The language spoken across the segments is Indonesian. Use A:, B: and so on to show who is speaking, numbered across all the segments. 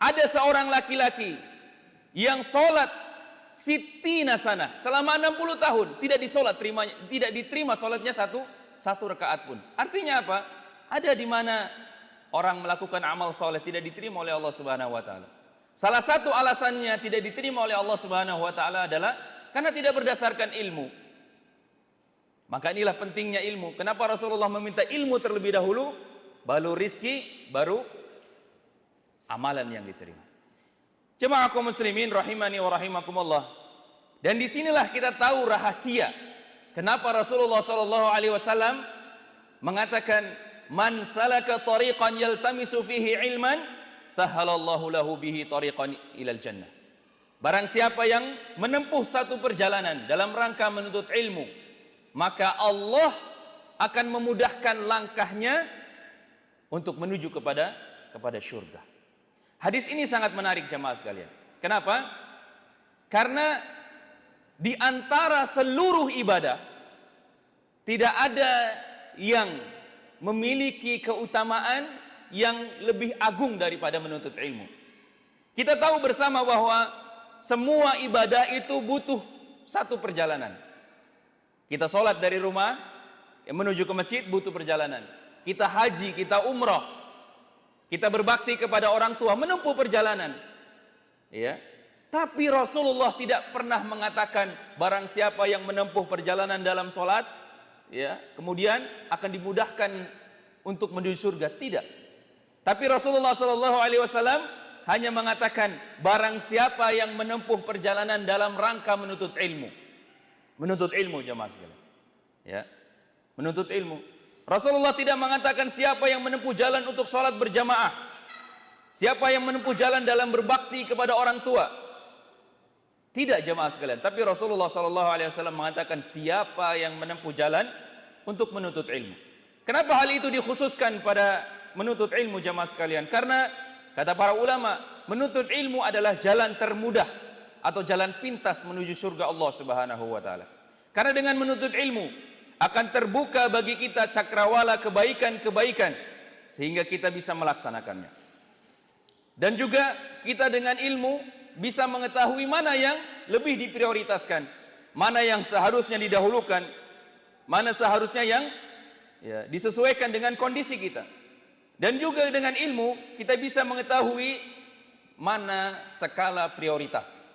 A: Ada seorang laki-laki yang sholat sittina sana selama 60 tahun tidak diterima sholatnya satu rakaat pun. Artinya apa? Ada di mana orang melakukan amal soleh tidak diterima oleh Allah Subhanahu wa taala. Salah satu alasannya tidak diterima oleh Allah Subhanahu wa taala adalah karena tidak berdasarkan ilmu. Maka inilah pentingnya ilmu. Kenapa Rasulullah meminta ilmu terlebih dahulu, baru rizki, baru amalan yang diterima. Jemaah kaum muslimin rahimani wa rahimakumullah. Dan disinilah kita tahu rahasia kenapa Rasulullah sallallahu alaihi wasallam mengatakan man salaka tariqan yaltamisu fihi ilman sahalallahu lahu bihi tariqan ilal jannah. Barang siapa yang menempuh satu perjalanan dalam rangka menuntut ilmu, maka Allah akan memudahkan langkahnya untuk menuju kepada syurga. Hadis ini sangat menarik jemaah sekalian. Kenapa? Karena di antara seluruh ibadah tidak ada yang memiliki keutamaan yang lebih agung daripada menuntut ilmu. Kita tahu bersama bahwa semua ibadah itu butuh satu perjalanan. Kita sholat dari rumah menuju ke masjid butuh perjalanan. Kita haji, kita umrah, kita berbakti kepada orang tua menempuh perjalanan. Ya. Tapi Rasulullah tidak pernah mengatakan barang siapa yang menempuh perjalanan dalam sholat, ya, kemudian akan dimudahkan untuk menuju surga. Tidak. Tapi Rasulullah Shallallahu Alaihi Wasallam hanya mengatakan barang siapa yang menempuh perjalanan dalam rangka menuntut ilmu jemaah sekalian, ya, menuntut ilmu. Rasulullah tidak mengatakan siapa yang menempuh jalan untuk sholat berjamaah, siapa yang menempuh jalan dalam berbakti kepada orang tua. Tidak jemaah sekalian. Tapi Rasulullah SAW mengatakan siapa yang menempuh jalan untuk menuntut ilmu. Kenapa hal itu dikhususkan pada menuntut ilmu jemaah sekalian? Karena kata para ulama, menuntut ilmu adalah jalan termudah atau jalan pintas menuju surga Allah Subhanahu wa taala. Karena dengan menuntut ilmu akan terbuka bagi kita cakrawala kebaikan-kebaikan sehingga kita bisa melaksanakannya. Dan juga kita dengan ilmu bisa mengetahui mana yang lebih diprioritaskan, mana yang seharusnya didahulukan, mana seharusnya yang disesuaikan dengan kondisi kita. Dan juga dengan ilmu kita bisa mengetahui mana skala prioritas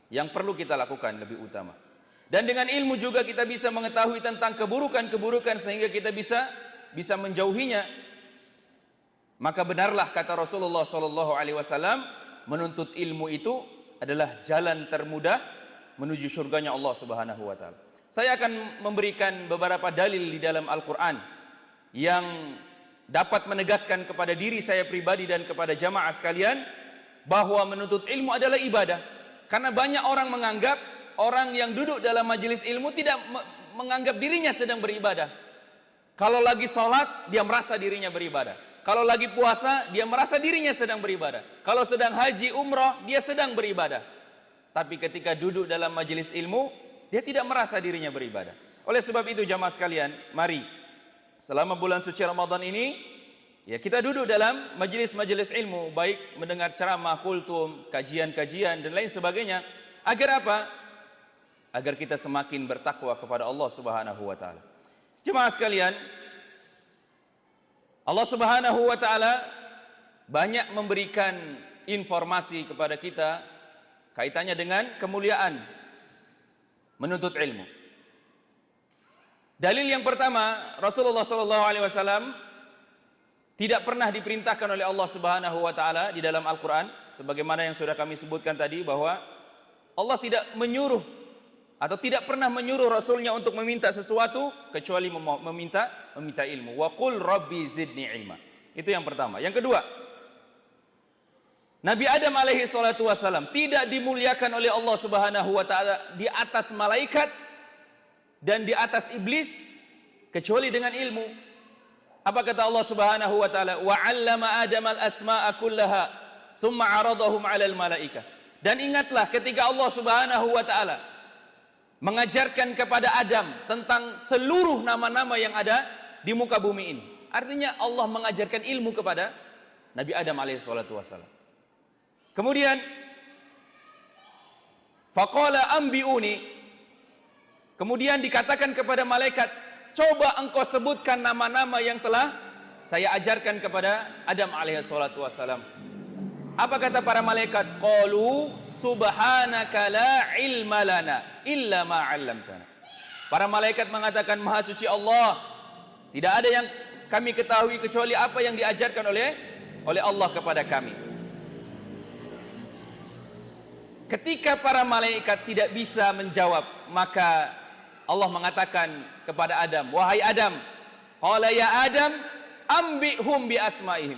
A: yang perlu kita lakukan lebih utama. Dan dengan ilmu juga kita bisa mengetahui tentang keburukan-keburukan sehingga kita bisa menjauhinya. Maka benarlah kata Rasulullah sallallahu alaihi wasallam, menuntut ilmu itu adalah jalan termudah menuju surganya Allah Subhanahu wa taala. Saya akan memberikan beberapa dalil di dalam Al-Qur'an yang dapat menegaskan kepada diri saya pribadi dan kepada jamaah sekalian bahwa menuntut ilmu adalah ibadah. Karena banyak orang menganggap orang yang duduk dalam majelis ilmu tidak menganggap dirinya sedang beribadah. Kalau lagi sholat, dia merasa dirinya beribadah. Kalau lagi puasa, dia merasa dirinya sedang beribadah. Kalau sedang haji, umrah, dia sedang beribadah. Tapi ketika duduk dalam majelis ilmu, dia tidak merasa dirinya beribadah. Oleh sebab itu jamaah sekalian, mari selama bulan suci Ramadan ini, ya, kita duduk dalam majelis-majelis ilmu, baik mendengar ceramah, kultum, kajian-kajian dan lain sebagainya. Agar apa? Agar kita semakin bertakwa kepada Allah Subhanahu wa taala. Jemaah sekalian, Allah Subhanahu wa taala banyak memberikan informasi kepada kita kaitannya dengan kemuliaan menuntut ilmu. Dalil yang pertama, Rasulullah sallallahu alaihi wasallam tidak pernah diperintahkan oleh Allah Subhanahu wa taala di dalam Al-Qur'an sebagaimana yang sudah kami sebutkan tadi bahwa Allah tidak menyuruh atau tidak pernah menyuruh Rasulnya untuk meminta sesuatu kecuali meminta ilmu. Wa qul rabbi zidni ilma. Itu yang pertama. Yang kedua, Nabi Adam alaihi salatu wasalam tidak dimuliakan oleh Allah Subhanahu wa taala di atas malaikat dan di atas iblis kecuali dengan ilmu. Apa kata Allah Subhanahu wa taala? Wa 'allama Adam al-asma'a kullaha tsumma 'aradahum 'alal malaikah. Dan ingatlah ketika Allah Subhanahu wa taala mengajarkan kepada Adam tentang seluruh nama-nama yang ada di muka bumi ini. Artinya Allah mengajarkan ilmu kepada Nabi Adam alaihi salatu wasallam. Kemudian faqala ambiuni, kemudian dikatakan kepada malaikat, coba engkau sebutkan nama-nama yang telah saya ajarkan kepada Adam alaihi salatu wassalam. Apa kata para malaikat? Qalu subhanaka la ilma lana illa ma 'allamtana. Para malaikat mengatakan, maha suci Allah, tidak ada yang kami ketahui kecuali apa yang diajarkan oleh Allah kepada kami. Ketika para malaikat tidak bisa menjawab, maka Allah mengatakan kepada Adam, wahai Adam, qala ya Adam ambihum bi asmaihim.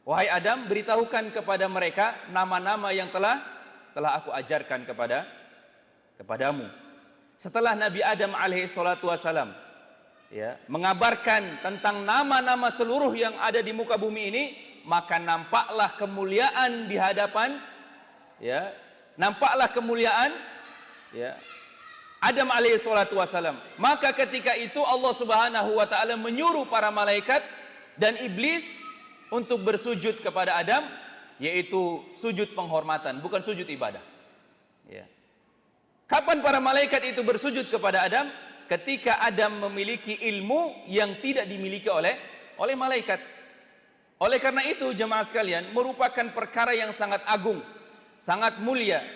A: Wahai Adam, beritahukan kepada mereka nama-nama yang telah aku ajarkan kepadamu. Setelah Nabi Adam alaihi salatu wasalam mengabarkan tentang nama-nama seluruh yang ada di muka bumi ini, maka nampaklah kemuliaan di hadapan Adam alaihi salatu wasalam. Maka ketika itu Allah Subhanahu wa taala menyuruh para malaikat dan iblis untuk bersujud kepada Adam, yaitu sujud penghormatan, bukan sujud ibadah. Kapan para malaikat itu bersujud kepada Adam? Ketika Adam memiliki ilmu yang tidak dimiliki oleh malaikat. Oleh karena itu, jemaah sekalian, merupakan perkara yang sangat agung, sangat mulia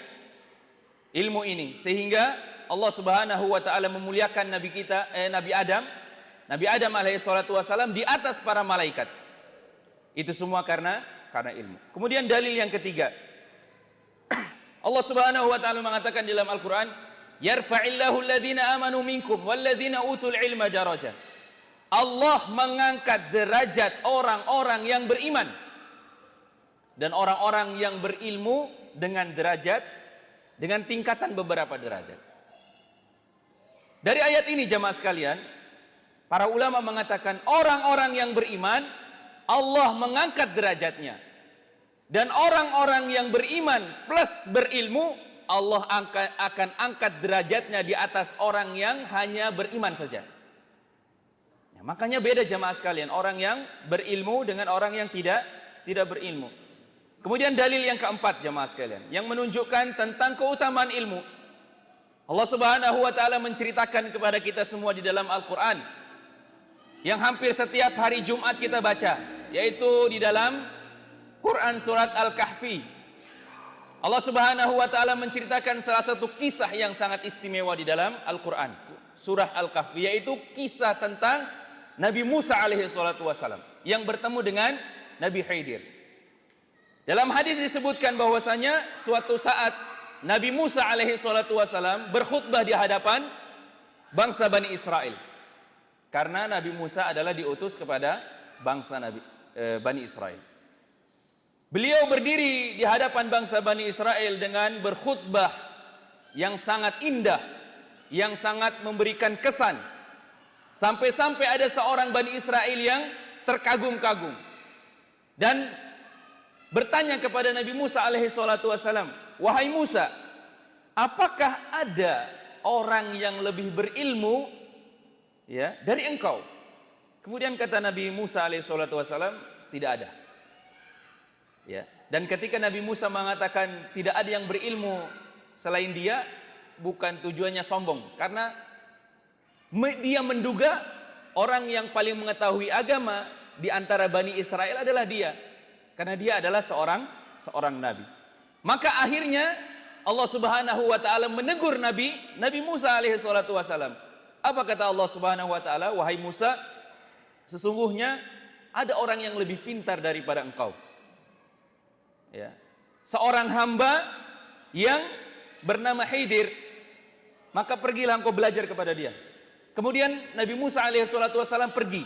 A: ilmu ini, sehingga Allah Subhanahu wa taala memuliakan Nabi Adam alaihi salatu wasalam di atas para malaikat. Itu semua karena ilmu. Kemudian dalil yang ketiga, Allah Subhanahu wa taala mengatakan dalam Al-Qur'an, yarfa'illahu alladhina amanu minkum walladhina utul ilma darajat. Allah mengangkat derajat orang-orang yang beriman dan orang-orang yang berilmu dengan tingkatan beberapa derajat. Dari ayat ini jemaah sekalian, para ulama mengatakan orang-orang yang beriman Allah mengangkat derajatnya, dan orang-orang yang beriman plus berilmu Allah akan angkat derajatnya di atas orang yang hanya beriman saja. Makanya beda jemaah sekalian, orang yang berilmu dengan orang yang tidak berilmu. Kemudian dalil yang keempat jemaah sekalian, yang menunjukkan tentang keutamaan ilmu. Allah Subhanahu wa taala menceritakan kepada kita semua di dalam Al-Qur'an, yang hampir setiap hari Jumat kita baca, yaitu di dalam Quran surat Al-Kahfi. Allah Subhanahu wa taala menceritakan salah satu kisah yang sangat istimewa di dalam Al-Quran, surah Al-Kahfi, yaitu kisah tentang Nabi Musa alaihi salatu wasalam yang bertemu dengan Nabi Khidir. Dalam hadis disebutkan bahwasanya suatu saat Nabi Musa alaihi salatu wasalam berkhutbah di hadapan bangsa Bani Israel. Karena Nabi Musa adalah diutus kepada bangsa Bani Israel. Beliau berdiri di hadapan bangsa Bani Israel dengan berkhutbah yang sangat indah, yang sangat memberikan kesan. Sampai-sampai ada seorang Bani Israel yang terkagum-kagum dan bertanya kepada Nabi Musa alaihi salatu wasalam, wahai Musa, apakah ada orang yang lebih berilmu dari engkau? Kemudian kata Nabi Musa alaihi salatu wasalam, tidak ada. Dan ketika Nabi Musa mengatakan tidak ada yang berilmu selain dia, bukan tujuannya sombong, karena dia menduga orang yang paling mengetahui agama di antara Bani Israel adalah dia, karena dia adalah seorang nabi. Maka akhirnya Allah Subhanahu wa taala menegur Nabi Musa alaihi salatu wasalam. Apa kata Allah Subhanahu wa taala? Wahai Musa, sesungguhnya ada orang yang lebih pintar daripada engkau. Seorang hamba yang bernama Khidir, maka pergilah engkau belajar kepada dia. Kemudian Nabi Musa alaihi salatu wasalam pergi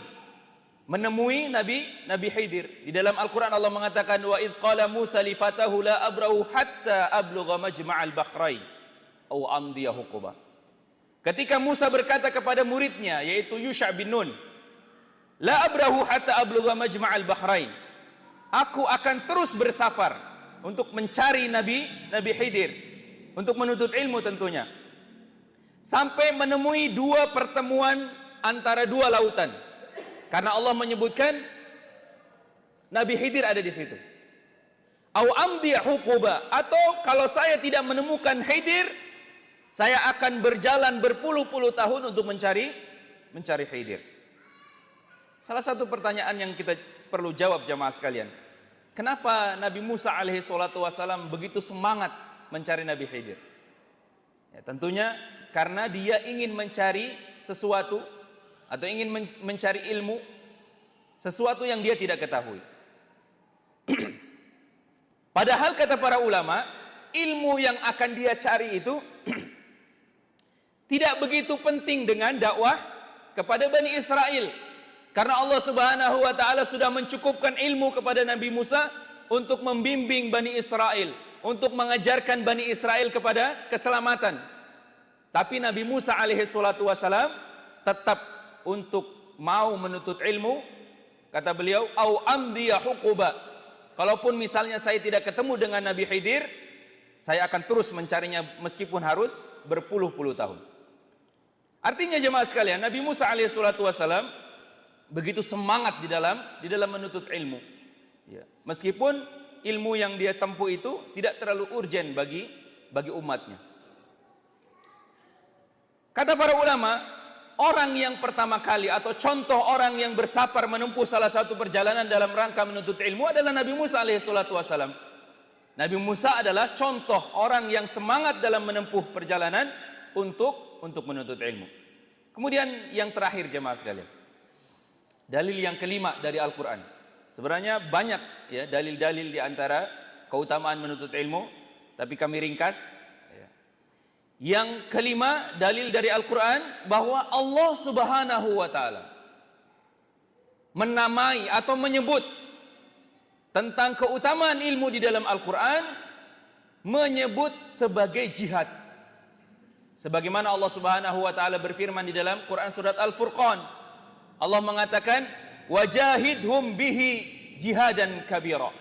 A: menemui Nabi Khidir. Di dalam Al-Quran Allah mengatakan, wa idh qala Musa li fatahu la abrahu hatta ablugha majma'al bahrain aw amdiya huquba. Ketika Musa berkata kepada muridnya, yaitu Yusha bin Nun, la abrahu hatta ablugha majma'al bahrain, aku akan terus bersafar untuk mencari Nabi Khidir, untuk menuntut ilmu tentunya, sampai menemui dua pertemuan antara dua lautan. Karena Allah menyebutkan Nabi Khidir ada di situ. Au amdi huquba, atau kalau saya tidak menemukan Khidir, saya akan berjalan berpuluh-puluh tahun untuk mencari Khidir. Salah satu pertanyaan yang kita perlu jawab jamaah sekalian, kenapa Nabi Musa alaihi salatu wasalam begitu semangat mencari Nabi Khidir? Ya, tentunya karena dia ingin mencari sesuatu atau ingin mencari ilmu, sesuatu yang dia tidak ketahui. Padahal kata para ulama, ilmu yang akan dia cari itu tidak begitu penting dengan dakwah kepada Bani Israel. Karena Allah Subhanahu wa taala sudah mencukupkan ilmu kepada Nabi Musa untuk membimbing Bani Israel, untuk mengajarkan Bani Israel kepada keselamatan. Tapi Nabi Musa alaihi salatu wasalam tetap untuk mau menuntut ilmu. Kata beliau, au amdiya huquba. Kalaupun misalnya saya tidak ketemu dengan Nabi Khidir, saya akan terus mencarinya meskipun harus berpuluh-puluh tahun. Artinya jemaah sekalian, Nabi Musa alaihissalatu wassalam begitu semangat di dalam menuntut ilmu. Ya. Meskipun ilmu yang dia tempuh itu tidak terlalu urgen bagi umatnya. Kata para ulama, orang yang pertama kali atau contoh orang yang bersabar menempuh salah satu perjalanan dalam rangka menuntut ilmu adalah Nabi Musa alaihissalatu wassalam. Nabi Musa adalah contoh orang yang semangat dalam menempuh perjalanan untuk menuntut ilmu. Kemudian yang terakhir jemaah sekalian, dalil yang kelima dari Al-Quran. Sebenarnya banyak ya dalil-dalil di antara keutamaan menuntut ilmu, tapi kami ringkas. Yang kelima, dalil dari Al-Quran bahwa Allah Subhanahu wa ta'ala menamai atau menyebut tentang keutamaan ilmu di dalam Al-Quran, menyebut sebagai jihad. Sebagaimana Allah Subhanahu wa ta'ala berfirman di dalam Quran surat Al-Furqan, Allah mengatakan, wajahidhum bihi jihadan kabira.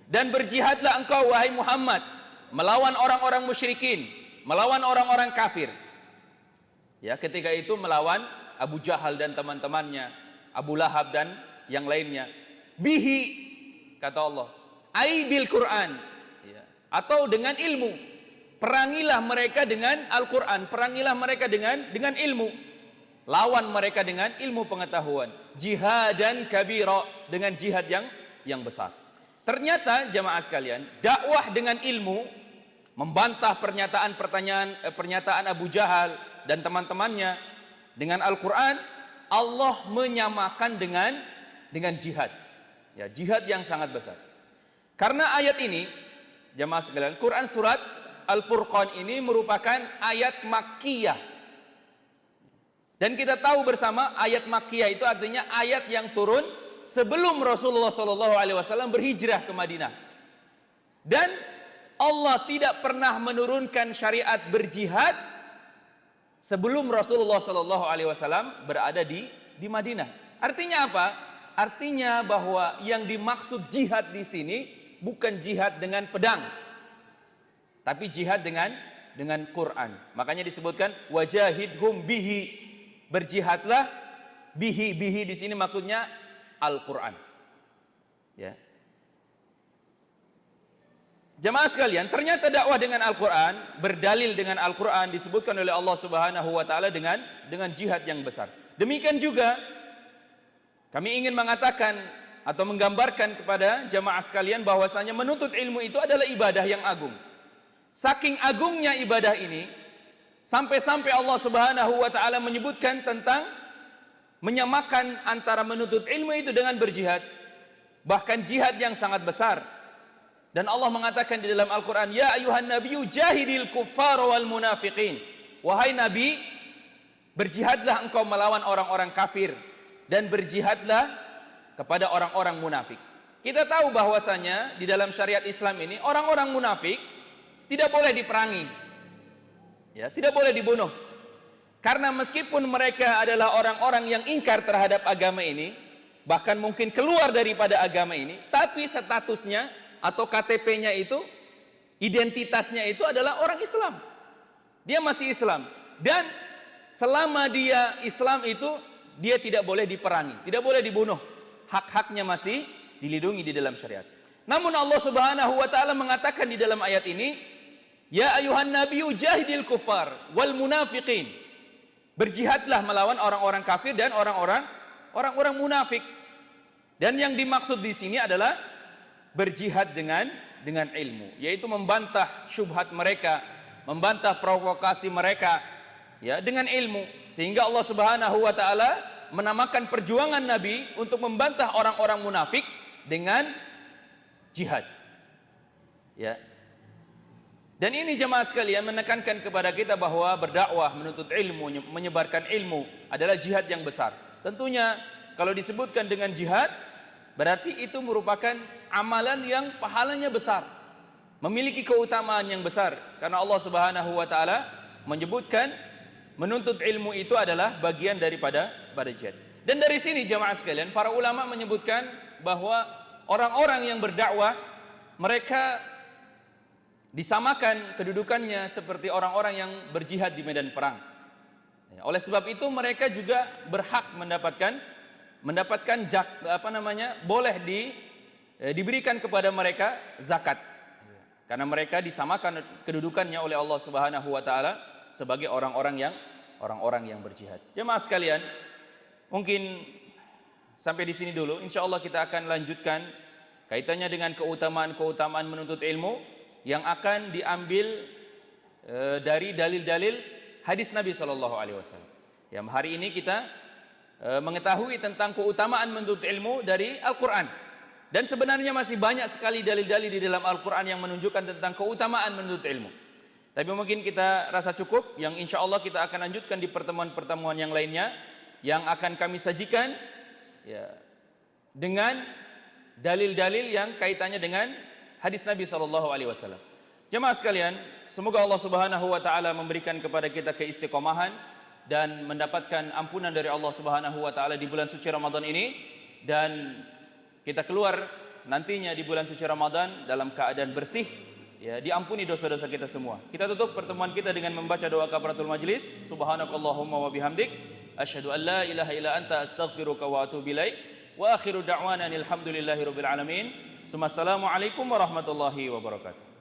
A: Dan berjihadlah engkau wahai Muhammad melawan orang-orang musyrikin, melawan orang-orang kafir. Ya, ketika itu melawan Abu Jahal dan teman-temannya, Abu Lahab dan yang lainnya. Bihi, kata Allah, ai bil Quran, ya, atau dengan ilmu. Perangilah mereka dengan Al-Quran, perangilah mereka dengan ilmu. Lawan mereka dengan ilmu pengetahuan. Jihadan kabira, dengan jihad yang besar. Ternyata jamaah sekalian, dakwah dengan ilmu, membantah pernyataan Abu Jahal dan teman-temannya dengan Al-Quran, Allah menyamakan dengan jihad. Ya, jihad yang sangat besar. Karena ayat ini, jamaah sekalian, Quran surat Al-Furqan ini merupakan ayat Makkiyah. Dan kita tahu bersama ayat Makkiyah itu artinya ayat yang turun sebelum Rasulullah SAW berhijrah ke Madinah. Dan Allah tidak pernah menurunkan syariat berjihad sebelum Rasulullah SAW berada di Madinah. Artinya apa? Artinya bahwa yang dimaksud jihad di sini bukan jihad dengan pedang, tapi jihad dengan Quran. Makanya disebutkan wajahidhum bihi, berjihadlah bihi di sini maksudnya Al-Quran. Ya. Jemaah sekalian, ternyata dakwah dengan Al-Quran, berdalil dengan Al-Quran disebutkan oleh Allah Subhanahu wa ta'ala dengan jihad yang besar. Demikian juga kami ingin mengatakan atau menggambarkan kepada jemaah sekalian bahwasanya menuntut ilmu itu adalah ibadah yang agung. Saking agungnya ibadah ini, sampai-sampai Allah Subhanahu wa ta'ala menyebutkan tentang menyamakan antara menuntut ilmu itu dengan berjihad, bahkan jihad yang sangat besar. Dan Allah mengatakan di dalam Al-Quran, ya ayuhan nabiyyu jahidil kuffar wal munafiqin. Wahai Nabi, berjihadlah engkau melawan orang-orang kafir dan berjihadlah kepada orang-orang munafik. Kita tahu bahwasanya di dalam syariat Islam ini orang-orang munafik tidak boleh diperangi, ya, tidak boleh dibunuh. Karena meskipun mereka adalah orang-orang yang ingkar terhadap agama ini, bahkan mungkin keluar daripada agama ini, tapi statusnya atau KTP-nya itu, identitasnya itu adalah orang Islam. Dia masih Islam. Dan selama dia Islam itu, dia tidak boleh diperangi, tidak boleh dibunuh. Hak-haknya masih dilindungi di dalam syariat. Namun Allah Subhanahu wa taala mengatakan di dalam ayat ini, ya ayuhan nabiyyu jahidil kufar wal munafiqin. Berjihadlah melawan orang-orang kafir dan orang-orang munafik. Dan yang dimaksud di sini adalah berjihad dengan ilmu, yaitu membantah syubhat mereka, membantah provokasi mereka, ya, dengan ilmu. Sehingga Allah Subhanahu wa taala menamakan perjuangan Nabi untuk membantah orang-orang munafik dengan jihad. Ya. Dan ini jemaah sekalian menekankan kepada kita bahwa berdakwah, menuntut ilmu, menyebarkan ilmu adalah jihad yang besar. Tentunya kalau disebutkan dengan jihad, berarti itu merupakan amalan yang pahalanya besar, memiliki keutamaan yang besar. Karena Allah Subhanahu wa taala menyebutkan menuntut ilmu itu adalah bagian daripada jihad. Dan dari sini jemaah sekalian, para ulama menyebutkan bahwa orang-orang yang berdakwah, mereka disamakan kedudukannya seperti orang-orang yang berjihad di medan perang. Oleh sebab itu mereka juga berhak mendapatkan boleh diberikan kepada mereka zakat. Karena mereka disamakan kedudukannya oleh Allah Subhanahu wa taala sebagai orang-orang yang berjihad. Jemaah sekalian, mungkin sampai di sini dulu. Insyaallah kita akan lanjutkan kaitannya dengan keutamaan menuntut ilmu yang akan diambil dari dalil-dalil hadis Nabi Shallallahu Alaihi Wasallam. Yang hari ini kita mengetahui tentang keutamaan menuntut ilmu dari Al-Quran. Dan sebenarnya masih banyak sekali dalil-dalil di dalam Al-Quran yang menunjukkan tentang keutamaan menuntut ilmu. Tapi mungkin kita rasa cukup. Yang insya Allah kita akan lanjutkan di pertemuan-pertemuan yang lainnya, yang akan kami sajikan ya, dengan dalil-dalil yang kaitannya dengan hadis Nabi SAW. Jemaah sekalian, semoga Allah Subhanahu wa taala memberikan kepada kita keistiqomahan dan mendapatkan ampunan dari Allah Subhanahu wa taala di bulan suci Ramadan ini, dan kita keluar nantinya di bulan suci Ramadan dalam keadaan bersih, ya, diampuni dosa-dosa kita semua. Kita tutup pertemuan kita dengan membaca doa kafaratul majlis. Subhanakallahumma wa bihamdik, asyhadu an la ilaha illa anta, astaghfiruka wa atubu ilaik. Wa akhiru da'wana alhamdulillahirabbil alamin. Assalamualaikum warahmatullahi wabarakatuh.